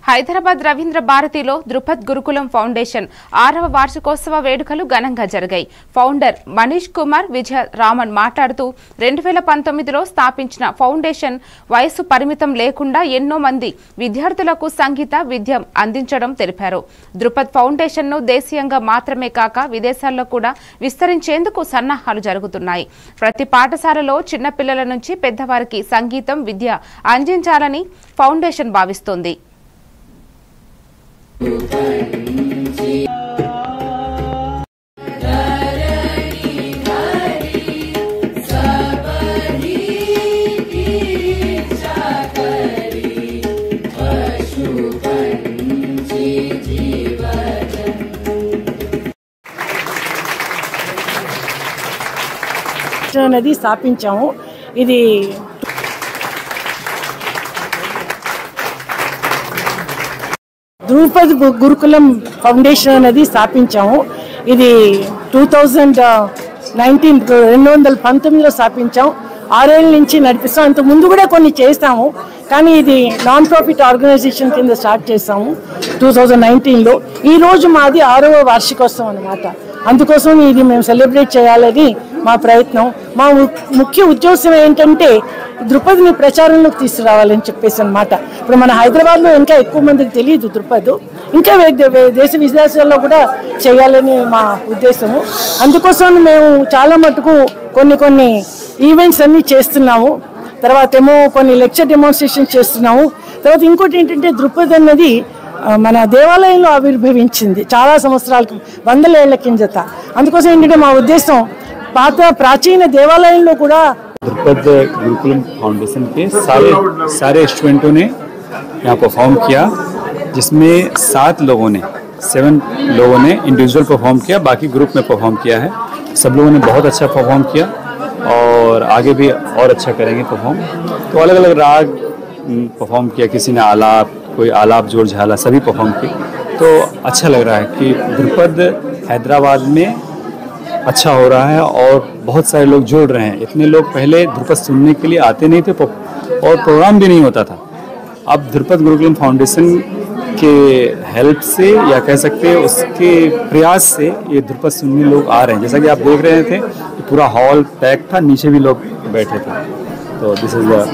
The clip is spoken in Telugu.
హైదరాబాద్ రవీంద్ర భారతిలో ధృపద్ గురుకులం ఫౌండేషన్ 6వ వార్షికోత్సవ వేడుకలు ఘనంగా జరిగాయి. ఫౌండర్ మనీష్ కుమార్ విజయ రామన్ మాట్లాడుతూ 2019లో స్థాపించిన ఫౌండేషన్ వయసు పరిమితం లేకుండా ఎన్నో మంది విద్యార్థులకు సంగీత విద్య అందించడం తెలిపారు. ధృపద్ ఫౌండేషన్ ను దేశీయంగా మాత్రమే కాక విదేశాల్లో కూడా విస్తరించేందుకు సన్నాహాలు జరుగుతున్నాయి. ప్రతి పాఠశాలలో చిన్న పిల్లల నుంచి పెద్దవారికి సంగీతం విద్య అందించాలని ఫౌండేషన్ భావిస్తోంది. అనేది స్థాపించాము. ఇది ధృపద్ గురుకులం ఫౌండేషన్ అనేది స్థాపించాము. ఇది 2019లో స్థాపించాం. 6 ఏళ్ళ నుంచి నడిపిస్తాం. అంత ముందు కూడా కొన్ని చేస్తాము, కానీ ఇది నాన్ ప్రాఫిట్ ఆర్గనైజేషన్ కింద స్టార్ట్ చేస్తాము 2019లో. ఈరోజు మాది 6వ వార్షికోత్సవం అన్నమాట. అందుకోసం ఇది మేము సెలబ్రేట్ చేయాలని మా ప్రయత్నం. మా ముఖ్య ఉద్దేశం ఏంటంటే ధృపద్ని ప్రచారంలోకి తీసుకురావాలని చెప్పేసి అన్నమాట. ఇప్పుడు మన హైదరాబాద్లో ఇంకా ఎక్కువ మందికి తెలియదు ధృపద్, ఇంకా దేశ విదేశాల్లో కూడా చేయాలని మా ఉద్దేశము. అందుకోసం మేము చాలా మటుకు కొన్ని ఈవెంట్స్ అన్నీ చేస్తున్నాము. తర్వాత ఏమో కొన్ని లెక్చర్ డెమాన్స్ట్రేషన్ చేస్తున్నాము. తర్వాత ఇంకోటి ఏంటంటే ధృపద్ అన్నది మన దేవాలయంలో ఆవిర్భవించింది చాలా సంవత్సరాలకు, 100 ఏళ్ల కిందట. అందుకోసం ఏంటంటే మా ఉద్దేశం ప్రాచీన దేవాలయంలో కూడా ధృపద్ गुरुकुलम फाउंडेशन के सारे स्टूडेंटों ने यहाँ परफॉर्म किया, जिसमें 7 लोगों ने इंडिविजुअल परफॉर्म किया, बाकी ग्रुप में परफॉर्म किया है. सब लोगों ने बहुत अच्छा परफॉर्म किया और आगे भी और अच्छा करेंगे परफॉर्म. तो अलग अलग राग परफॉर्म किया, किसी ने आलाप, कोई आलाप जोड़ झाला, सभी परफॉर्म किए. तो अच्छा लग रहा है कि धृपद हैदराबाद में अच्छा हो रहा है और बहुत सारे लोग जुड़ रहे हैं. इतने लोग पहले धृपद सुनने के लिए आते नहीं थे और प्रोग्राम भी नहीं होता था. अब धृपद गुरुकुलम फाउंडेशन के हेल्प से या कह सकते हैं उसके प्रयास से ये धृपद सुनने लोग आ रहे हैं. जैसा कि आप देख रहे थे पूरा हॉल पैक था, नीचे भी लोग बैठे थे. तो दिस इज आवर